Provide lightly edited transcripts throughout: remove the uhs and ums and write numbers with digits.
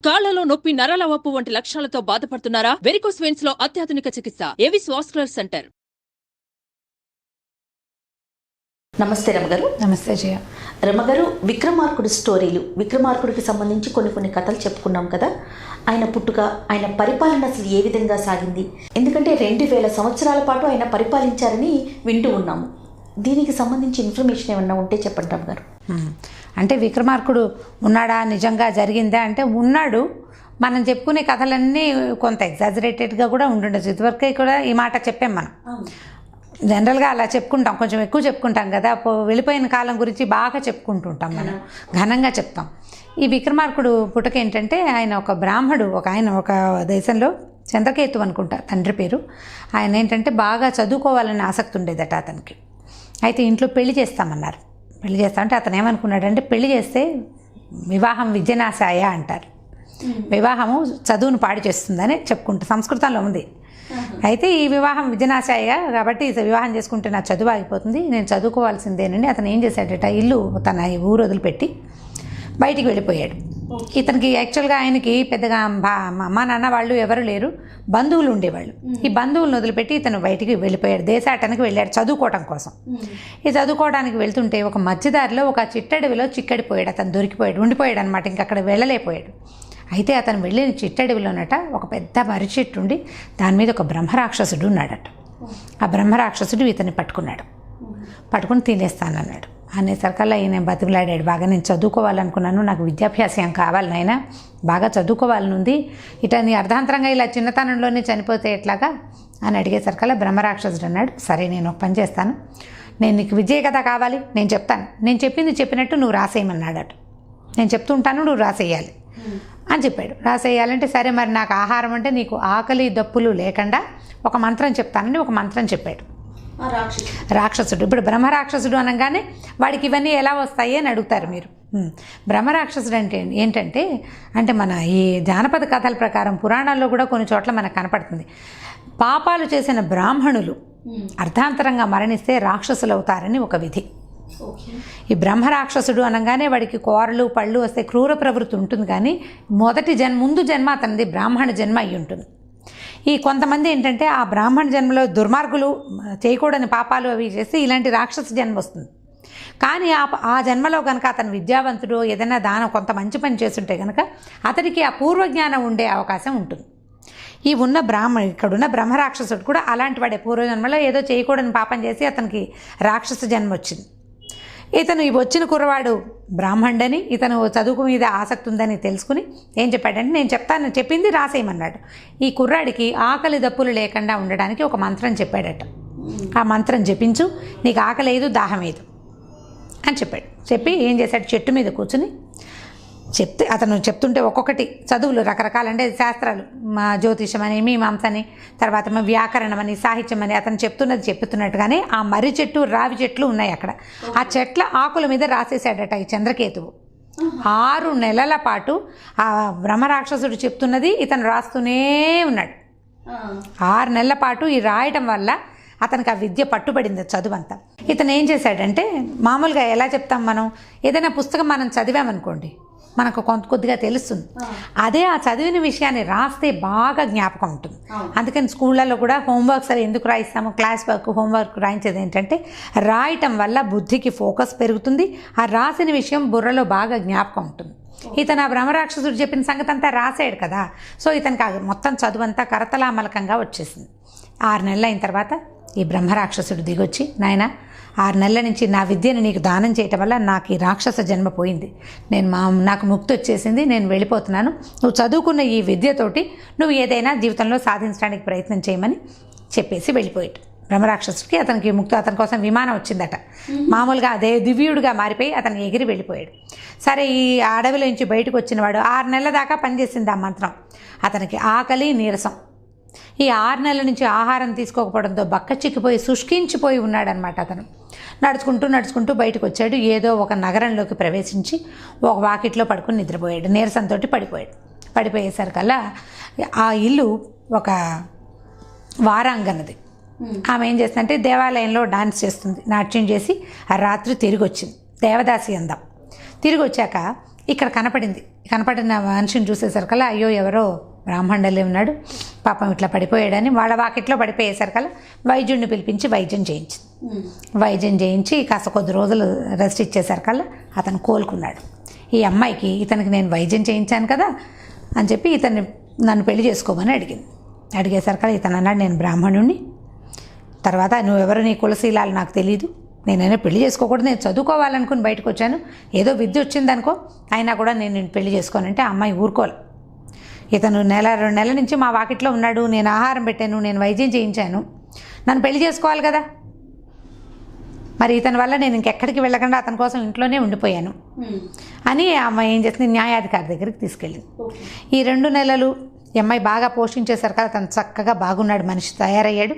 కాళ్లలో నొప్పి, నరాల వాపు వంటి లక్షణాలతో బాధపడుతున్నారా? వెరికోస్ వెయిన్స్ లో అత్యాధునిక చికిత్స ఏవిస్ వాస్కులర్ సెంటర్. నమస్తే రమగారు. నమస్తే జయ. రమగారు, విక్రమార్కుడి స్టోరీలు, విక్రమార్కుడికి సంబంధించి కొన్ని కథలు చెప్పుకున్నాం కదా. ఆయన పుట్టుక, ఆయన పరిపాలన అసలు ఏ విధంగా సాగింది? ఎందుకంటే 2000 సంవత్సరాల పాటు ఆయన పరిపాలించారని వింటూ ఉన్నాము. దీనికి సంబంధించి ఇన్ఫర్మేషన్ ఏమన్నా ఉంటే చెప్పండి రమగారు. అంటే విక్రమార్కుడు ఉన్నాడా, నిజంగా జరిగిందా అంటే ఉన్నాడు. మనం చెప్పుకునే కథలన్నీ కొంత ఎగ్జాజరేటెడ్గా కూడా ఉండుండొచ్చు. ఇదివరకే కూడా ఈ మాట చెప్పాం మనం. జనరల్గా అలా చెప్పుకుంటాం, కొంచెం ఎక్కువ చెప్పుకుంటాం కదా. వెళ్ళిపోయిన కాలం గురించి బాగా చెప్పుకుంటుంటాం, మనం ఘనంగా చెప్తాం. ఈ విక్రమార్కుడు పుట్టుక ఏంటంటే, ఆయన ఒక బ్రాహ్మడు, ఒక దేశంలో చంద్రకేతు అనుకుంటా తండ్రి పేరు. ఆయన ఏంటంటే బాగా చదువుకోవాలని ఆసక్తి ఉండేదట అతనికి. అయితే ఇంట్లో పెళ్లి చేస్తామన్నారు. పెళ్లి చేస్తామంటే అతను ఏమనుకున్నాడంటే, పెళ్లి చేస్తే వివాహం విద్యనాశాయ అంటారు. వివాహము చదువును పాడు చేస్తుందని చెప్పుకుంటా, సంస్కృతంలో ఉంది. అయితే ఈ వివాహం విద్యనాశాయ కాబట్టి వివాహం చేసుకుంటే నా చదువు ఆగిపోతుంది, నేను చదువుకోవాల్సిందేనండి. అతను ఏం చేశాడట, ఇల్లు తన ఊరు వదిలిపెట్టి బయటికి వెళ్ళిపోయాడు. ఇతనికి యాక్చువల్గా ఆయనకి పెద్దగా అమ్మ నాన్న వాళ్ళు ఎవరు లేరు, బంధువులు ఉండేవాళ్ళు. ఈ బంధువులను వదిలిపెట్టి ఇతను బయటికి వెళ్ళిపోయాడు, దేశాటనకి వెళ్ళాడు చదువుకోవడం కోసం. ఈ చదువుకోవడానికి వెళ్తుంటే ఒక మధ్యదారిలో ఒక చిట్టడవిలో చిక్కడిపోయాడు. అతను దొరికిపోయాడు, ఉండిపోయాడు అనమాట. ఇంక అక్కడ వెళ్ళలేకపోయాడు. అయితే అతను వెళ్ళిన చిట్టడవిలోనట ఒక పెద్ద మర్రి చెట్టు ఉండి దాని మీద ఒక బ్రహ్మరాక్షసుడు ఉన్నాడట. ఆ బ్రహ్మరాక్షసుడు ఇతన్ని పట్టుకుని తినేస్తానన్నాడు. అనేసరికల్లా ఈయన బతిమలాడాడు బాగా. నేను చదువుకోవాలనుకున్నాను, నాకు విద్యాభ్యాసం కావాలి నాయన, బాగా చదువుకోవాలని ఉంది, ఇటని అర్ధాంతరంగా ఇలా చిన్నతనంలోనే చనిపోతే ఎట్లాగా అని అడిగేసరికల్లా బ్రహ్మరాక్షసుడు అన్నాడు, సరే నేను ఒక పని చేస్తాను, నేను నీకు విద్య కదా కావాలి, నేను చెప్తాను, నేను చెప్పింది చెప్పినట్టు నువ్వు రాసేయమన్నాడట. నేను చెప్తుంటాను, నువ్వు రాసేయాలి అని చెప్పాడు. రాసేయాలంటే సరే మరి నాకు ఆహారం అంటే నీకు ఆకలి దప్పులు లేకుండా ఒక మంత్రం చెప్తానని ఒక మంత్రం చెప్పాడు రాక్షసుడు. ఇప్పుడు బ్రహ్మరాక్షసుడు అనగానే వాడికి ఇవన్నీ ఎలా వస్తాయి అని అడుగుతారు మీరు. బ్రహ్మరాక్షసుడు అంటే ఏంటంటే, అంటే మన ఈ జానపద కథల ప్రకారం పురాణాల్లో కూడా కొన్ని చోట్ల మనకు కనపడుతుంది. పాపాలు చేసిన బ్రాహ్మణులు అర్ధాంతరంగా మరణిస్తే రాక్షసులు అవుతారని ఒక విధి. ఈ బ్రహ్మరాక్షసుడు అనగానే వాడికి కోరలు పళ్ళు వస్తే క్రూర ప్రవృత్తి ఉంటుంది, కానీ ముందు జన్మ అతనిది బ్రాహ్మణ జన్మ అయి ఉంటుంది. ఈ కొంతమంది ఏంటంటే ఆ బ్రాహ్మణ జన్మలో దుర్మార్గులు చేయకూడని పాపాలు అవి చేసి ఇలాంటి రాక్షస జన్మ వస్తుంది. కానీ ఆ జన్మలో కనుక అతను విద్యావంతుడు, ఏదైనా దానం కొంత మంచి పని చేస్తుంటే కనుక అతనికి ఆ పూర్వజ్ఞానం ఉండే అవకాశం ఉంటుంది. ఇక్కడున్న బ్రహ్మరాక్షసుడు కూడా అలాంటి వాడే. పూర్వజన్మలో ఏదో చేయకూడని పాపం చేసి అతనికి రాక్షస జన్మ వచ్చింది. ఇతను వచ్చిన కుర్రవాడు బ్రాహ్మణుడని, ఇతను చదువు మీద ఆసక్తి ఉందని తెలుసుకుని ఏం చెప్పాడంటే, నేను చెప్తాను, చెప్పింది రాసేయమన్నాడు. ఈ కుర్రాడికి ఆకలి దప్పులు లేకుండా ఉండడానికి ఒక మంత్రం చెప్పాడట. ఆ మంత్రం జపించు, నీకు ఆకలి లేదు దాహం లేదు అని చెప్పాడు. చెప్పి ఏం చేశాడు, చెట్టు మీద కూర్చుని అతను చెప్తుంటే ఒక్కొక్కటి చదువులు రకరకాల, అంటే శాస్త్రాలు, జ్యోతిషం అని, మీమాంస అని, తర్వాత వ్యాకరణం అని, సాహిత్యం అని, అతను చెప్తున్నట్టుగానే ఆ మర్రి చెట్టు రావి చెట్లు ఉన్నాయి అక్కడ. ఆ చెట్ల ఆకుల మీద రాసేసాడట ఈ చంద్రకేతువు. 6 నెలల పాటు ఆ బ్రహ్మరాక్షసుడు చెప్తున్నది ఇతను రాస్తూనే ఉన్నాడు. 6 నెలల పాటు ఈ రాయటం వల్ల అతనికి ఆ విద్య పట్టుబడింది, చదువంతా. ఇతను ఏం చేశాడంటే, మామూలుగా ఎలా చెప్తాం మనం, ఏదైనా పుస్తకం మనం చదివామనుకోండి మనకు కొద్దిగా తెలుస్తుంది. అదే ఆ చదివిన విషయాన్ని రాస్తే బాగా జ్ఞాపకం ఉంటుంది. అందుకని స్కూళ్ళల్లో కూడా హోంవర్క్స్ అవి ఎందుకు రాయిస్తాము, క్లాస్ వర్క్ హోంవర్క్ రాయించేది ఏంటంటే, రాయటం వల్ల బుద్ధికి ఫోకస్ పెరుగుతుంది, ఆ రాసిన విషయం బుర్రలో బాగా జ్ఞాపకం ఉంటుంది. ఇతను ఆ బ్రహ్మరాక్షసుడు చెప్పిన సంగతి అంతా రాసాడు కదా, సో ఇతనికి మొత్తం చదువంతా కరతలామలకంగా వచ్చేసింది. 6 నెలలు అయిన తర్వాత ఈ బ్రహ్మరాక్షసుడు దిగొచ్చి, నాయన 6 నెలల నుంచి నా విద్యను నీకు దానం చేయటం వల్ల నాకు ఈ రాక్షస జన్మ పోయింది, నాకు ముక్తి వచ్చేసింది, నేను వెళ్ళిపోతున్నాను, నువ్వు చదువుకున్న ఈ విద్యతోటి నువ్వు ఏదైనా జీవితంలో సాధించడానికి ప్రయత్నం చేయమని చెప్పేసి వెళ్ళిపోయాడు. బ్రహ్మరాక్షసుడికి అతనికి ముక్తి, అతని కోసం విమానం వచ్చిందట. మామూలుగా అదే దివ్యుడిగా మారిపోయి అతను ఎగిరి వెళ్ళిపోయాడు. సరే, ఈ అడవిలో నుంచి బయటకు వచ్చినవాడు 6 నెలల దాకా పనిచేసింది ఆ మంత్రం. అతనికి ఆకలి నీరసం, ఈ 6 నెలల నుంచి ఆహారం తీసుకోకపోవడంతో బక్క చిక్కిపోయి శుష్కించిపోయి ఉన్నాడనమాట. అతను నడుచుకుంటూ బయటకు వచ్చాడు. ఏదో ఒక నగరంలోకి ప్రవేశించి ఒక వాకిట్లో పడుకుని నిద్రపోయాడు. నీరసంతో పడిపోయేసరికల్లా ఆ ఇల్లు ఒక వారాంగనది. ఆమె ఏం చేస్తుందంటే దేవాలయంలో డాన్స్ చేస్తుంది, నాట్యం చేసి ఆ రాత్రి తిరిగి వచ్చింది. దేవదాసి అందం. తిరిగి వచ్చాక ఇక్కడ కనపడిన మనిషిని చూసేసరికల్లా అయ్యో ఎవరో బ్రాహ్మణులే ఉన్నాడు పాపం ఇట్లా పడిపోయాడని వాళ్ళ వాకిట్లో పడిపోయేసరికల్లా వైద్యుడిని పిలిపించి వైద్యం చేయించి కాస్త కొద్ది రోజులు రెస్ట్ ఇచ్చేసరికల్లా అతను కోలుకున్నాడు. ఈ అమ్మాయికి ఇతనికి నేను వైద్యం చేయించాను కదా అని చెప్పి నన్ను పెళ్లి చేసుకోమని అడిగేసరికల్లా ఇతను అన్నాడు, నేను బ్రాహ్మణుడిని, తర్వాత నువ్వెవరు, నీ కులశీలాలు నాకు తెలీదు, నేనైనా పెళ్లి చేసుకోకూడదు, నేను చదువుకోవాలనుకుని బయటకు వచ్చాను, ఏదో విద్య వచ్చిందనుకో, అయినా కూడా నేను పెళ్లి చేసుకోనంటే ఆ అమ్మాయి ఊరుకోవాలి. ఇతను 1-2 నెలల నుంచి మా వాకిట్లో ఉన్నాడు, నేను ఆహారం పెట్టాను, నేను వైద్యం చేయించాను, నన్ను పెళ్లి చేసుకోవాలి కదా, మరి ఇతని వల్ల నేను ఇంకెక్కడికి వెళ్ళకుండా అతని కోసం ఇంట్లోనే ఉండిపోయాను అని ఆ అమ్మాయి ఏం చేస్తుంది, న్యాయాధికారి దగ్గరికి తీసుకెళ్ళింది. ఈ 2 నెలలు ఈ అమ్మాయి బాగా పోషించేసరికి అతను చక్కగా బాగున్నాడు, మనిషి తయారయ్యాడు,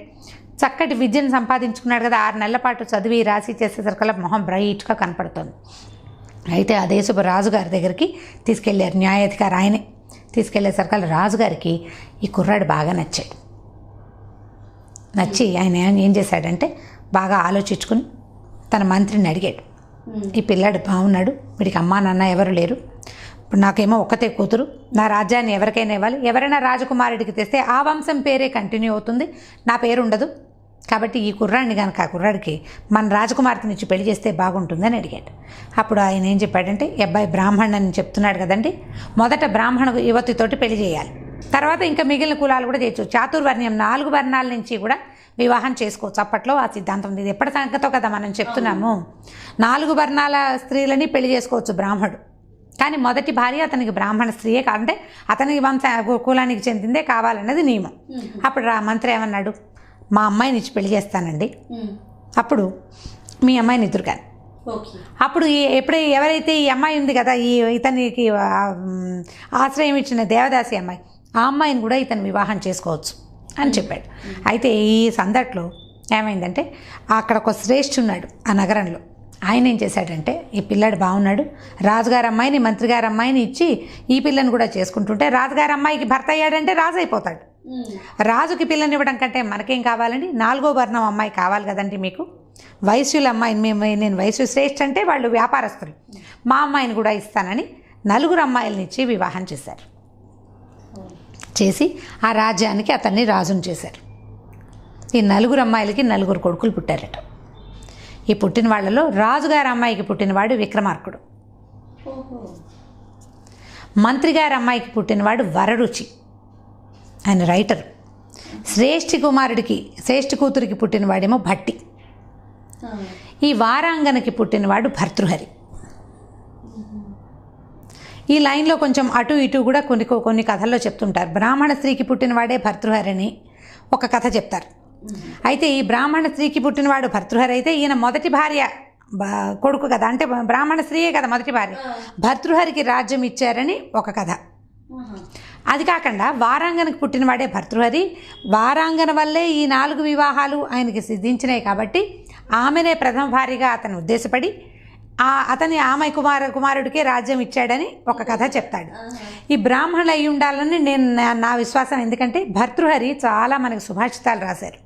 చక్కటి విద్యను సంపాదించుకున్నాడు కదా. 6 నెలల పాటు చదివి రాసి చేసేసరికల్లా మొహం బ్రైట్గా కనపడుతుంది. అయితే ఆ దేశపు రాజుగారి దగ్గరికి తీసుకెళ్ళారు, న్యాయాధికారి ఆయనే తీసుకెళ్లేసరికల్లా రాజుగారికి ఈ కుర్రాడు బాగా నచ్చి ఆయన ఏం చేశాడంటే బాగా ఆలోచించుకుని తన మంత్రిని అడిగాడు, ఈ పిల్లాడు బాగున్నాడు, వీడికి అమ్మా నాన్న ఎవరు లేరు, ఇప్పుడు నాకేమో ఒక్కతే కూతురు, నా రాజ్యాన్ని ఎవరికైనా ఇవ్వాలి, ఎవరైనా రాజకుమారుడికి తెస్తే ఆ వంశం పేరే కంటిన్యూ అవుతుంది, నా పేరు ఉండదు, కాబట్టి ఈ కుర్రాడిని కనుక ఆ కుర్రాడికి మన రాజకుమార్తెని ఇచ్చి పెళ్లి చేస్తే బాగుంటుందని అడిగాడు. అప్పుడు ఆయన ఏం చెప్పాడంటే, ఈ అబ్బాయి బ్రాహ్మణుని చెప్తున్నాడు కదండి, మొదట బ్రాహ్మణ యువతితోటి పెళ్లి చేయాలి, తర్వాత ఇంకా మిగిలిన కులాలు కూడా చేయొచ్చు, చాతుర్వర్ణ్యం 4 వర్ణాల నుంచి కూడా వివాహం చేసుకోవచ్చు. అప్పట్లో ఆ సిద్ధాంతం ఉంది, ఇది ఎప్పటి సంగతో కదా మనం చెప్తున్నాము, 4 వర్ణాల స్త్రీలని పెళ్లి చేసుకోవచ్చు బ్రాహ్మణుడు, కానీ మొదటి భార్య అతనికి బ్రాహ్మణ స్త్రీయే కావాలంటే అతనికి కులానికి చెందిందే కావాలన్నది నియమం. అప్పుడు మంత్రి ఏమన్నాడు, మా అమ్మాయిని ఇచ్చి పెళ్లి చేస్తానండి, అప్పుడు మీ అమ్మాయిని ఎదురు కానీ, అప్పుడు ఎవరైతే ఈ అమ్మాయి ఉంది కదా, ఇతనికి ఆశ్రయం ఇచ్చిన దేవదాసి అమ్మాయి, ఆ అమ్మాయిని కూడా ఇతను వివాహం చేసుకోవచ్చు అని చెప్పాడు. అయితే ఈ సందట్లో ఏమైందంటే అక్కడ ఒక శ్రేష్ఠున్నాడు ఆ నగరంలో, ఆయన ఏం చేశాడంటే, ఈ పిల్లాడు బాగున్నాడు, రాజుగారి అమ్మాయిని మంత్రిగారి అమ్మాయిని ఇచ్చి ఈ పిల్లని కూడా చేసుకుంటుంటే, రాజుగారి అమ్మాయికి భర్త అయ్యాడంటే రాజు అయిపోతాడు, రాజుకి పిల్లని ఇవ్వడం కంటే మనకేం కావాలండి, 4వ వర్ణం అమ్మాయి కావాలి కదండి మీకు, వైశ్యుల అమ్మాయిని నేను వైశ్య శ్రేష్ఠ అంటే వాళ్ళు వ్యాపారస్తులు, మా అమ్మాయిని కూడా ఇస్తానని 4 అమ్మాయిలని ఇచ్చి వివాహం చేసి ఆ రాజ్యానికి అతన్ని రాజును చేశారు. ఈ 4 అమ్మాయిలకి 4 కొడుకులు పుట్టారట. ఈ పుట్టిన వాళ్ళలో రాజుగారి అమ్మాయికి పుట్టినవాడు విక్రమార్కుడు, మంత్రిగారి అమ్మాయికి పుట్టినవాడు వరరుచి, ఆయన రైటరు, శ్రేష్ఠి కూతురికి పుట్టినవాడేమో భట్టి, ఈ వారాంగనకి పుట్టినవాడు భర్తృహరి. ఈ లైన్లో కొంచెం అటు ఇటు కూడా కొన్ని కథల్లో చెప్తుంటారు. బ్రాహ్మణ స్త్రీకి పుట్టినవాడే భర్తృహరి అని ఒక కథ చెప్తారు. అయితే ఈ బ్రాహ్మణ స్త్రీకి పుట్టినవాడు భర్తృహరి అయితే ఈయన మొదటి భార్య కొడుకు కదా, అంటే బ్రాహ్మణ స్త్రీయే కదా మొదటి భార్య, భర్తృహరికి రాజ్యం ఇచ్చారని ఒక కథ. అది కాకుండా వారాంగనకు పుట్టినవాడే భర్తృహరి, వారాంగన వల్లే ఈ 4 వివాహాలు ఆయనకి సిద్ధించినాయి కాబట్టి ఆమెనే ప్రథమ భార్యగా అతను ఉద్దేశపడి ఆమె కుమారుడికే రాజ్యం ఇచ్చాడని ఒక కథ చెప్తాడు. ఈ బ్రాహ్మణులు అయి ఉండాలని నా విశ్వాసం, ఎందుకంటే భర్తృహరి చాలా మనకు సుభాషితాలు రాశారు,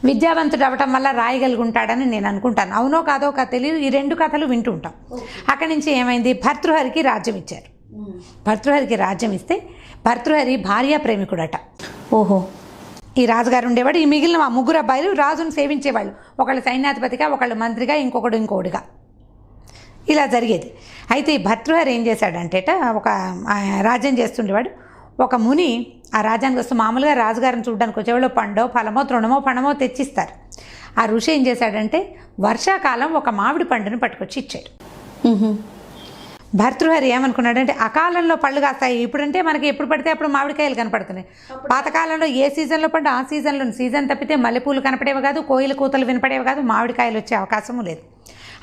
విద్యావంతుడు అవ్వటం వల్ల రాయగలిగి ఉంటాడని నేను అనుకుంటాను, అవునో కాదో తెలియదు, ఈ 2 కథలు వింటూ ఉంటాం. అక్కడి నుంచి ఏమైంది, భర్తృహరికి రాజ్యం ఇచ్చారు. భర్తృహరికి రాజ్యం ఇస్తే భర్తృహరి భార్యా ప్రేమికుడట. ఓహో. ఈ రాజుగారు ఉండేవాడు, ఈ మిగిలిన 3 అబ్బాయిలు రాజును సేవించేవాళ్ళు, ఒకళ్ళు సైన్యాధిపతిగా, ఒకళ్ళు మంత్రిగా, ఇంకోడిగా, ఇలా జరిగేది. అయితే ఈ భర్తృహరి ఏం చేశాడంటేట, ఒక రాజ్యం చేస్తుండేవాడు, ఒక ముని ఆ రాజ్యానికి వస్తూ మామూలుగా రాజుగారిని చూడడానికి వచ్చేవాళ్ళు పండో ఫలమో తృణమో పణమో తెచ్చిస్తారు. ఆ ఋషి ఏం చేశాడంటే వర్షాకాలం ఒక మామిడి పండుని పట్టుకొచ్చి ఇచ్చాడు. భర్తృహరి ఏమనుకున్నాడంటే అకాలంలో పళ్ళు కాస్తాయి, ఇప్పుడంటే మనకి ఎప్పుడు పడితే అప్పుడు మామిడికాయలు కనపడుతున్నాయి, పాతకాలంలో ఏ సీజన్లో పడ్డా ఆ సీజన్లో, సీజన్ తప్పితే మల్లెపూలు కనపడేవి కాదు, కోయిల కూతలు వినపడేవి కాదు, మామిడికాయలు వచ్చే అవకాశము లేదు.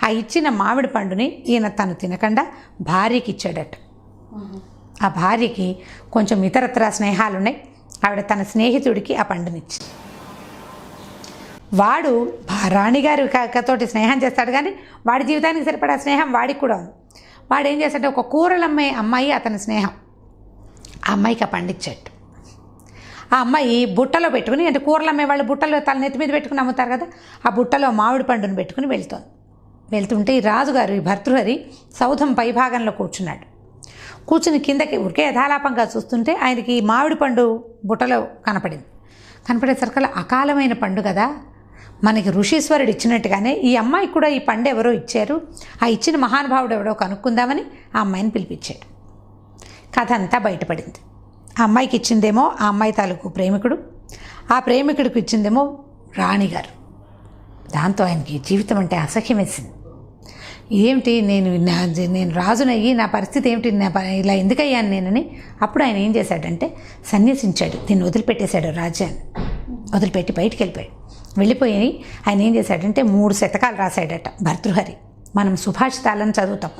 ఆ ఇచ్చిన మామిడి పండుని ఈయన తను తినకుండా భార్యకి ఇచ్చాడట. ఆ భార్యకి కొంచెం ఇతరత్ర స్నేహాలు ఉన్నాయి, ఆవిడ తన స్నేహితుడికి ఆ పండునిచ్చి, వాడు రాణిగారి తోటి స్నేహం చేస్తాడు కానీ వాడి జీవితానికి సరిపడా స్నేహం వాడికి కూడా ఉంది. వాడు ఏం చేస్తాడంటే ఒక కూరలమ్మే అమ్మాయి అతని స్నేహం, ఆ అమ్మాయికి ఆ పండిచ్చాడు. ఆ అమ్మాయి బుట్టలో పెట్టుకుని, అంటే కూరలు అమ్మే వాళ్ళు బుట్టలో తల నెత్తి మీద పెట్టుకుని అమ్ముతారు కదా, ఆ బుట్టలో మామిడి పండుని పెట్టుకుని వెళ్తోంది. వెళ్తుంటే ఈ రాజుగారు ఈ భర్తృహరి సౌధం పైభాగంలో కూర్చున్నాడు. కూర్చుని కిందకి ఉరికే యథాలాపంగా చూస్తుంటే ఆయనకి మామిడి పండు బుట్టలో కనపడేసరికల్లా అకాలమైన పండు కదా, మనకి ఋషీశ్వరుడు ఇచ్చినట్టుగానే ఈ అమ్మాయికి కూడా ఈ పండు ఎవరో ఇచ్చారు, ఆ ఇచ్చిన మహానుభావుడు ఎవడో కనుక్కుందామని ఆ అమ్మాయిని పిలిపించాడు. కథ అంతా బయటపడింది. ఆ అమ్మాయికి ఇచ్చిందేమో ఆ అమ్మాయి తాలూకు ప్రేమికుడు, ఆ ప్రేమికుడికి ఇచ్చిందేమో రాణిగారు. దాంతో ఆయనకి జీవితం అంటే అసహ్యం వేసింది. ఏమిటి నేను రాజునయ్యి నా పరిస్థితి ఏమిటి, ఇలా ఎందుకయ్యాను నేనని. అప్పుడు ఆయన ఏం చేశాడంటే సన్యసించాడు, దీన్ని వదిలిపెట్టేశాడు, రాజ్యాన్ని వదిలిపెట్టి బయటికి వెళ్ళిపోయి ఆయన ఏం చేశాడంటే 3 శతకాలు రాశాడట భర్తృహరి. మనం సుభాషితాలను చదువుతాం.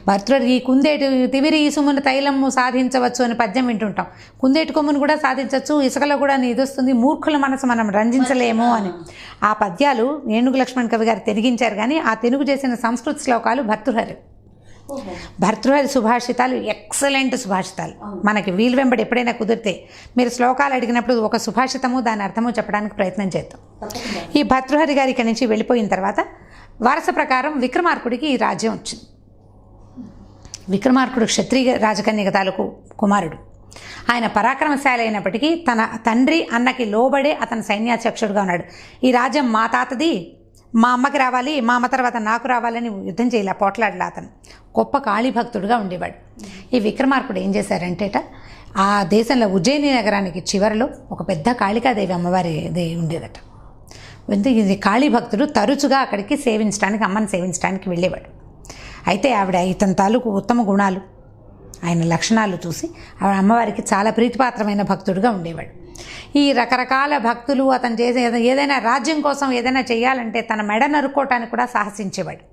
భర్తృహరి కుందేటి తివిరి ఈసుమును తైలము సాధించవచ్చు అని పద్యం వింటుంటాం. కుందేటి కొమ్మును కూడా సాధించవచ్చు, ఇసుకలో కూడా నీదొస్తుంది, మూర్ఖుల మనసు మనం రంజించలేము అని. ఆ పద్యాలు ఏనుగు లక్ష్మణ్ కవి గారు తెనిగించారు, కానీ ఆ తెనుగు చేసిన సంస్కృత శ్లోకాలు భర్తృహరి సుభాషితాలు ఎక్సలెంట్ సుభాషితాలు. మనకి వీలు వెంబడి ఎప్పుడైనా కుదిరితే మీరు శ్లోకాలు అడిగినప్పుడు ఒక సుభాషితము దాని అర్థము చెప్పడానికి ప్రయత్నం చేద్దాం. ఈ భర్తృహరి గారి ఇక్కడి నుంచి వెళ్ళిపోయిన తర్వాత వరుస ప్రకారం విక్రమార్కుడికి ఈ రాజ్యం వచ్చింది. విక్రమార్కుడు క్షత్రియ రాజకన్యక తాలూకు కుమారుడు. ఆయన పరాక్రమశాలి అయినప్పటికీ తన తండ్రి అన్నకి లోబడే అతను సైన్యాధ్యక్షుడుగా ఉన్నాడు. ఈ రాజ్యం మా తాతది, మా అమ్మకి రావాలి, మా అమ్మ తర్వాత నాకు రావాలని యుద్ధం చేయలే, పోట్లాడలే. అతను గొప్ప కాళీభక్తుడుగా ఉండేవాడు. ఈ విక్రమార్కుడు ఏం చేశారంటేట, ఆ దేశంలో ఉజ్జయిని నగరానికి చివరిలో ఒక పెద్ద కాళికాదేవి అమ్మవారి ఉండేదట. ఇది కాళీభక్తుడు తరచుగా అక్కడికి సేవించడానికి, అమ్మని సేవించడానికి వెళ్ళేవాడు. అయితే ఆవిడ ఇతని తాలూకు ఉత్తమ గుణాలు, ఆయన లక్షణాలు చూసి ఆవిడ అమ్మవారికి చాలా ప్రీతిపాత్రమైన భక్తుడుగా ఉండేవాడు. ఈ రకరకాల భక్తులు అతను చేసే ఏదైనా రాజ్యం కోసం ఏదైనా చేయాలంటే తన మెడ నరుక్కోవటానికి కూడా సాహసించేవాడు.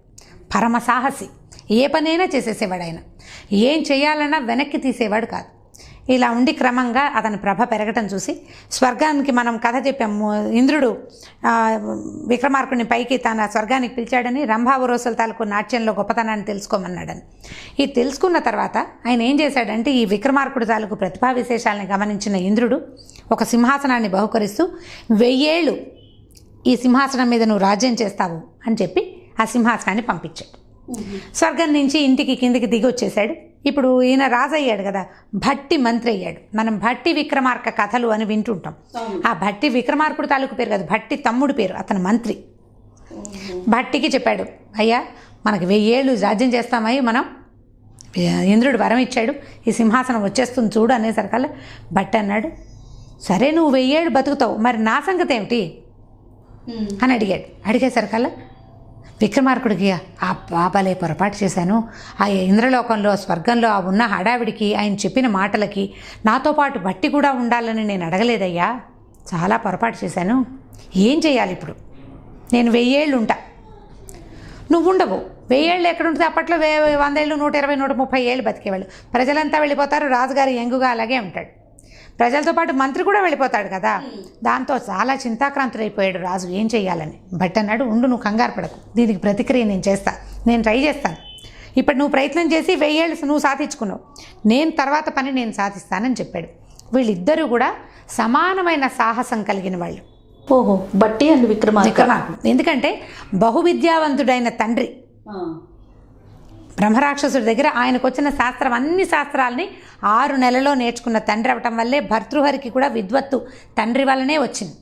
పరమ సాహసి, ఏ పనైనా చేసేసేవాడు. ఆయన ఏం చేయాలన్నా వెనక్కి తీసేవాడు కాదు. ఇలా ఉండి క్రమంగా అతని ప్రభ పెరగటం చూసి స్వర్గానికి మనం కథ చెప్పాము. ఇంద్రుడు విక్రమార్కుడిని పైకి తన స్వర్గానికి పిలిచాడని, రంభావరోసుల తాలూకు నాట్యంలో గొప్పతనాన్ని తెలుసుకోమన్నాడని. ఇది తెలుసుకున్న తర్వాత ఆయన ఏం చేశాడంటే ఈ విక్రమార్కుడి తాలూకు ప్రతిభా విశేషాలను గమనించిన ఇంద్రుడు ఒక సింహాసనాన్ని బహుకరిస్తూ 1000 ఏళ్ళు ఈ సింహాసనం మీద నువ్వు రాజ్యం చేస్తావు అని చెప్పి ఆ సింహాసనాన్ని పంపించాడు. స్వర్గం నుంచి ఇంటికి కిందికి దిగి వచ్చేసాడు. ఇప్పుడు ఈయన రాజు అయ్యాడు కదా, భట్టి మంత్రి అయ్యాడు. మనం భట్టి విక్రమార్క కథలు అని వింటుంటాం. ఆ భట్టి విక్రమార్కుడు తాలూకు పేరు కాదు, భట్టి తమ్ముడు పేరు, అతను మంత్రి. భట్టికి చెప్పాడు, అయ్యా మనకి 1000 ఏళ్ళు రాజ్యం చేస్తామయ్యి మనం, ఇంద్రుడు వరం ఇచ్చాడు, ఈ సింహాసనం వచ్చేస్తుంది చూడు అనేసరికల్లా భట్టి అన్నాడు, సరే నువ్వు 1000 ఏళ్ళు బతుకుతావు, మరి నా సంగతి ఏమిటి అని అడిగాడు. అడిగేసరికల్లా విక్రమార్కుడికి ఆ పాపలే పొరపాటు చేశాను, ఆ ఇంద్రలోకంలో స్వర్గంలో ఆ ఉన్న హడావిడికి ఆయన చెప్పిన మాటలకి నాతో పాటు భట్టి కూడా ఉండాలని నేను అడగలేదయ్యా, చాలా పొరపాటు చేశాను, ఏం చేయాలి ఇప్పుడు, నేను 1000 ఏళ్ళు ఉంటా, నువ్వు ఉండవు. 1000 ఏళ్ళు ఎక్కడుంటుంది, అప్పట్లో 100 ఏళ్ళు 120 130 ఏళ్ళు బతికేవాళ్ళు. ప్రజలంతా వెళ్ళిపోతారు, రాజుగారు యంగుగా అలాగే ఉంటాడు, ప్రజలతో పాటు మంత్రి కూడా వెళ్ళిపోతాడు కదా. దాంతో చాలా చింతాక్రాంతుడైపోయాడు రాజు, ఏం చేయాలని. భట్ అన్నాడు, ఉండు నువ్వు కంగారు పడకు, దీనికి ప్రతిక్రియ నేను ట్రై చేస్తాను. ఇప్పుడు నువ్వు ప్రయత్నం చేసి 1000 ఏళ్ళు నువ్వు సాధించుకున్నావు, నేను తర్వాత పని నేను సాధిస్తానని చెప్పాడు. వీళ్ళిద్దరూ కూడా సమానమైన సాహసం కలిగిన వాళ్ళు. ఓహో, భట్టి అండ్ విక్రమార్కుడు. ఎందుకంటే బహువిద్యావంతుడైన తండ్రి బ్రహ్మరాక్షసుడి దగ్గర ఆయనకు వచ్చిన శాస్త్రం, అన్ని శాస్త్రాలని 6 నెలల్లో నేర్చుకున్న తండ్రి అవటం వల్లే భర్తృహరికి కూడా విద్వత్తు తండ్రి వల్లనే వచ్చింది.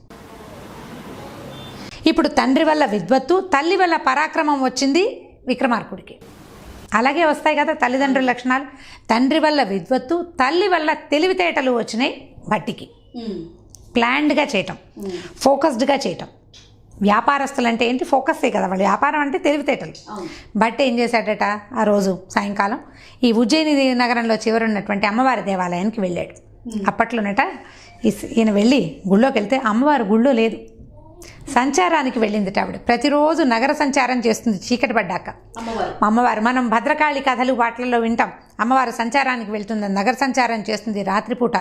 ఇప్పుడు తండ్రి వల్ల విద్వత్తు, తల్లి వల్ల పరాక్రమం వచ్చింది విక్రమార్కుడికి. అలాగే వస్తాయి కదా తల్లిదండ్రుల లక్షణాలు. తండ్రి వల్ల విద్వత్తు, తల్లి వల్ల తెలివితేటలు వచ్చినాయి భట్టికి. ప్లాన్డ్గా చేయటం, ఫోకస్డ్గా చేయటం. వ్యాపారస్తులు అంటే ఏంటి, ఫోకస్సే కదా వాళ్ళు, వ్యాపారం అంటే తెలివితేటలు. బట్ ఏం చేశాడట, ఆ రోజు సాయంకాలం ఈ ఉజ్జయిని నగరంలో చివరున్నటువంటి అమ్మవారి దేవాలయానికి వెళ్ళాడు. అప్పట్లోనట ఈయన వెళ్ళి గుళ్ళోకి వెళ్తే అమ్మవారి గుళ్ళో లేదు, సంచారానికి వెళ్ళిందిట ఆవిడ. ప్రతిరోజు నగర సంచారం చేస్తుంది చీకటి పడ్డాక అమ్మవారు. మనం భద్రకాళి కథలు వాటిల్లో వింటాం, అమ్మవారు సంచారానికి వెళ్తుందని, నగర సంచారం చేస్తుంది రాత్రిపూట,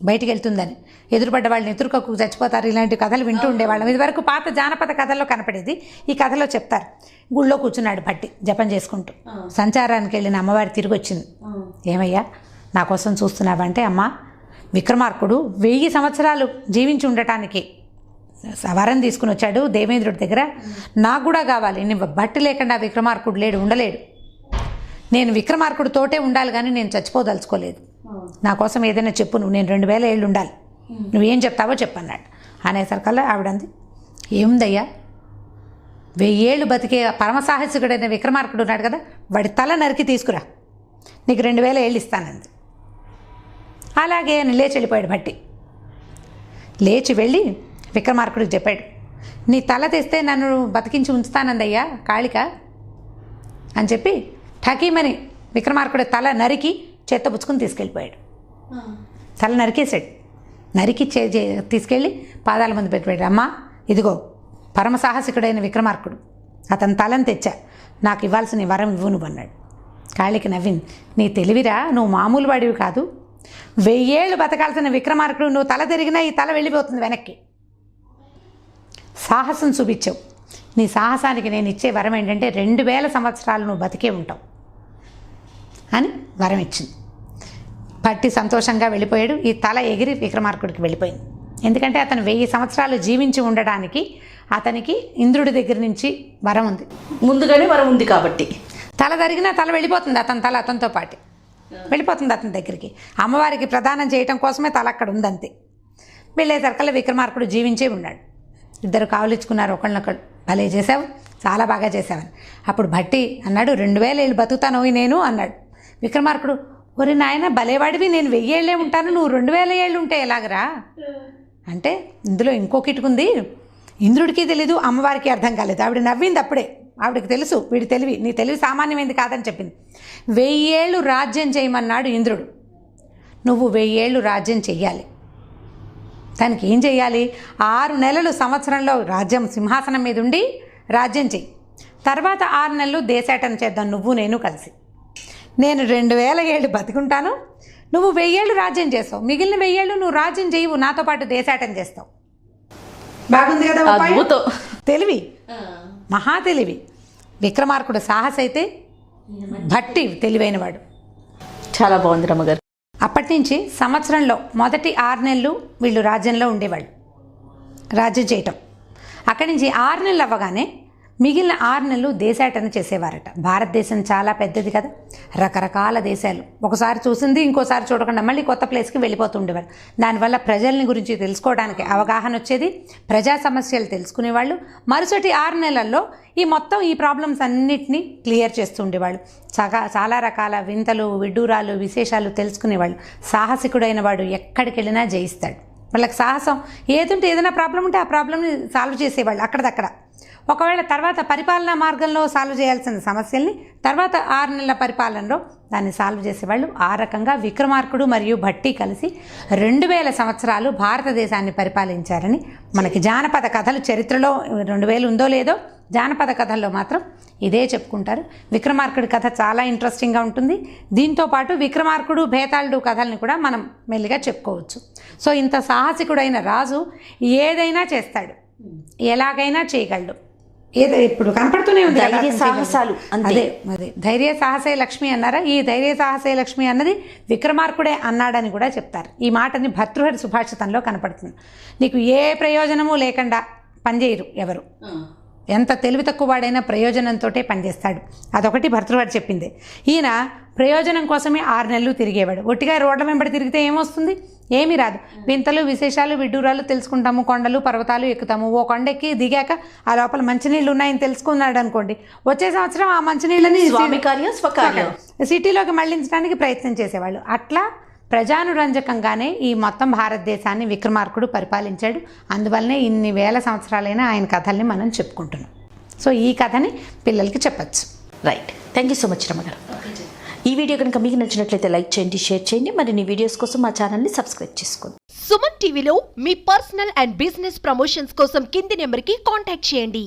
బయటికి వెళ్తుందని, ఎదురుపడ్డ వాళ్ళని ఎదురుకకు చచ్చిపోతారు, ఇలాంటి కథలు వింటూ ఉండేవాళ్ళం. ఇది వరకు పాత జానపద కథల్లో కనపడేది, ఈ కథలో చెప్తారు. గుళ్ళో కూర్చున్నాడు భట్టి జపం చేసుకుంటూ. సంచారానికి వెళ్ళిన అమ్మవారి తిరిగి వచ్చింది. ఏమయ్యా నా కోసం చూస్తున్నావంటే, అమ్మ విక్రమార్కుడు 1000 సంవత్సరాలు జీవించి ఉండటానికి వరం తీసుకుని వచ్చాడు దేవేంద్రుడి దగ్గర. నాకు కూడా కావాలి, నేను బట్టి లేకుండా విక్రమార్కుడు లేడు, ఉండలేడు. నేను విక్రమార్కుడితోటే ఉండాలి కానీ నేను చచ్చిపోదలుచుకోలేదు. నా కోసం ఏదైనా చెప్పు నువ్వు, నేను 2000 ఏళ్ళు ఉండాలి, నువ్వేం చెప్తావో చెప్పన్నాడు. అనేసరికల్లా ఆవిడంది, ఏముందయ్యా 1000 ఏళ్ళు బతికే పరమసాహసికుడైన విక్రమార్కుడు ఉన్నాడు కదా, వాడి తల నరికి తీసుకురా, నీకు 2000 ఏళ్ళు ఇస్తానంది. అలాగే అని లేచి వెళ్ళిపోయాడు భట్టి. లేచి వెళ్ళి విక్రమార్కుడికి చెప్పాడు, నీ తల తెస్తే నన్ను బతికించి ఉంచుతానందయ్యా కాళిక అని చెప్పి ఠకీమని విక్రమార్కుడి తల నరికి చేత్తో పుచ్చుకుని తీసుకెళ్ళిపోయాడు. తల నరికేశాడు. నరికి తీసుకెళ్ళి పాదాల ముందు పెట్టాడు. అమ్మా ఇదిగో పరమసాహసికుడైన విక్రమార్కుడు, అతని తలని తెచ్చా, నాకు ఇవ్వాల్సిన వరం ఇవ్వు నువ్వు అన్నాడు. కాళికి నవ్వింది, నీ తెలివిరా, నువ్వు మామూలు వాడివి కాదు, 1000 ఏళ్ళు బతకాల్సిన విక్రమార్కుడు, నువ్వు తల తిరిగినా ఈ తల వెళ్ళిపోతుంది వెనక్కి. సాహసం చూపించావు, నీ సాహసానికి నేను ఇచ్చే వరం ఏంటంటే 2000 సంవత్సరాలు నువ్వు బతికే ఉంటావు అని వరం ఇచ్చింది. పట్టి సంతోషంగా వెళ్ళిపోయాడు. ఈ తల ఎగిరి విక్రమార్కుడికి వెళ్ళిపోయింది. ఎందుకంటే అతను 1000 సంవత్సరాలు జీవించి ఉండడానికి అతనికి ఇంద్రుడి దగ్గర నుంచి వరం ఉంది, ముందుగానే వరం ఉంది కాబట్టి. తల తరిగినా తల వెళ్ళిపోతుంది, అతని తల అతనితో పాటు వెళ్ళిపోతుంది అతని దగ్గరికి. అమ్మవారికి ప్రదానం చేయటం కోసమే తల అక్కడ ఉందంతే. వెళ్ళేసరికల్లా విక్రమార్కుడు జీవించే ఉన్నాడు. ఇద్దరు కావలించుకున్నారు ఒకళ్ళనొకళ్ళు, భలే చేసావు, చాలా బాగా చేసావని. అప్పుడు భట్టి అన్నాడు, 2000 ఏళ్ళు బతుకుతాను నేను అన్నాడు. విక్రమార్కుడు, ఒరి నాయన భలేవాడివి, నేను 1000 ఏళ్ళే ఉంటాను, నువ్వు 2000 ఏళ్ళు ఉంటే ఎలాగరా అంటే, ఇందులో ఇంకో కిటుకుంది, ఇంద్రుడికి తెలీదు, అమ్మవారికి అర్థం కాలేదు. ఆవిడ నవ్వింది అప్పుడే. ఆవిడకి తెలుసు వీడి తెలివి, నీ తెలివి సామాన్యమైంది కాదని చెప్పింది. 1000 ఏళ్ళు రాజ్యం చేయమన్నాడు ఇంద్రుడు, నువ్వు 1000 ఏళ్ళు రాజ్యం చెయ్యాలి. దానికి ఏం చెయ్యాలి? 6 నెలలు సంవత్సరంలో రాజ్యం సింహాసనం మీద ఉండి రాజ్యం చెయ్యి. తర్వాత 6 నెలలు దేశాటన చేద్దాం నువ్వు నేను కలిసి. నేను 2000 ఏళ్ళు బతుకుంటాను, నువ్వు 1000 ఏళ్ళు రాజ్యం చేస్తావు, మిగిలిన 1000 ఏళ్ళు నువ్వు రాజ్యం చేయవు, నాతో పాటు దేశాటన చేస్తావు. బాగుంది కదా ఉపాయం? తెలివి, మహా తెలివి. విక్రమార్కుడు సాహస అయితే భట్టి తెలివైనవాడు. చాలా బాగుంది రమ్మగారు. అప్పటి నుంచి సంవత్సరంలో మొదటి 6 నెలలు వీళ్ళు రాజ్యంలో ఉండేవాళ్ళు, రాజ్యం చేయటం. అక్కడి నుంచి 6 నెలలు అవ్వగానే మిగిలిన 6 నెలలు దేశాటన చేసేవారట. భారతదేశం చాలా పెద్దది కదా, రకరకాల దేశాలు, ఒకసారి చూసింది ఇంకోసారి చూడకుండా మళ్ళీ కొత్త ప్లేస్కి వెళ్ళిపోతుండేవారు. దానివల్ల ప్రజల్ని గురించి తెలుసుకోవడానికి అవగాహన వచ్చేది, ప్రజా సమస్యలు తెలుసుకునేవాళ్ళు. మరుసటి 6 నెలల్లో ఈ ప్రాబ్లమ్స్ అన్నిటినీ క్లియర్ చేస్తూ ఉండేవాళ్ళు. చాలా రకాల వింతలు, విడ్డూరాలు, విశేషాలు తెలుసుకునేవాళ్ళు. సాహసికుడైన వాడు ఎక్కడికి వెళ్ళినా జయిస్తాడు. వాళ్ళకి సాహసం ఏదంటే ఏదైనా ప్రాబ్లం ఉంటే ఆ ప్రాబ్లమ్ని సాల్వ్ చేసేవాళ్ళు అక్కడిదక్కడ. ఒకవేళ తర్వాత పరిపాలనా మార్గంలో సాల్వ్ చేయాల్సిన సమస్యల్ని తర్వాత 6 నెలల పరిపాలనలో దాన్ని సాల్వ్ చేసేవాళ్ళు. ఆ రకంగా విక్రమార్కుడు మరియు భట్టి కలిసి 2000 సంవత్సరాలు భారతదేశాన్ని పరిపాలించారని మనకి జానపద కథలు, చరిత్రలో 2000 ఉందో లేదో జానపద కథల్లో మాత్రం ఇదే చెప్పుకుంటారు. విక్రమార్కుడి కథ చాలా ఇంట్రెస్టింగ్గా ఉంటుంది. దీంతోపాటు విక్రమార్కుడు, భేతాళుడు కథల్ని కూడా మనం మెల్లిగా చెప్పుకోవచ్చు. సో ఇంత సాహసికుడైన రాజు ఏదైనా చేస్తాడు, ఎలాగైనా చేయగలడు. ఏదో ఇప్పుడు కనపడుతూనే ఉంది, ధైర్య సాహసాలు. అదే ధైర్య సాహసే లక్ష్మి అన్నారా? ఈ ధైర్య సాహసే లక్ష్మి అన్నది విక్రమార్కుడే అన్నాడని కూడా చెప్తారు. ఈ మాటని భర్తృహరి సుభాషితంలో కనపడుతుంది. నీకు ఏ ప్రయోజనము లేకుండా పనిచేయరు ఎవరు, ఎంత తెలివి తక్కువ వాడైనా ప్రయోజనంతో పనిచేస్తాడు. అదొకటి భర్తృహరి చెప్పింది. ఈయన ప్రయోజనం కోసమే 6 నెలలు తిరిగేవాడు. ఒట్టిగా రోడ్ల వెంబడి తిరిగితే ఏమొస్తుంది? ఏమీ రాదు. వింతలు, విశేషాలు, విడ్డూరాలు తెలుసుకుంటాము, కొండలు పర్వతాలు ఎక్కుతాము. ఓ కొండెక్కి దిగాక ఆ లోపల మంచినీళ్ళు ఉన్నాయని తెలుసుకున్నాడు అనుకోండి, వచ్చే సంవత్సరం ఆ మంచినీళ్ళని సిటీలోకి మళ్లించడానికి ప్రయత్నం చేసేవాళ్ళు. అట్లా ప్రజానురంజకంగానే ఈ మొత్తం భారతదేశాన్ని విక్రమార్కుడు పరిపాలించాడు. అందువల్లనే ఇన్ని వేల సంవత్సరాలైనా ఆయన కథల్ని మనం చెప్పుకుంటున్నాం. సో ఈ కథని పిల్లలకి చెప్పచ్చు. Right, thank you so much రమ్మగారు. ఈ వీడియో కనుక మీకు నచ్చినట్లయితే లైక్ చేయండి, షేర్ చేయండి. మరిన్ని వీడియోస్ కోసం మా ఛానల్ని సబ్స్క్రైబ్ చేసుకోండి. సుమన్ టీవీలో మీ పర్సనల్ అండ్ బిజినెస్ ప్రమోషన్స్ కోసం కింది నెంబర్కి కాంటాక్ట్ చేయండి.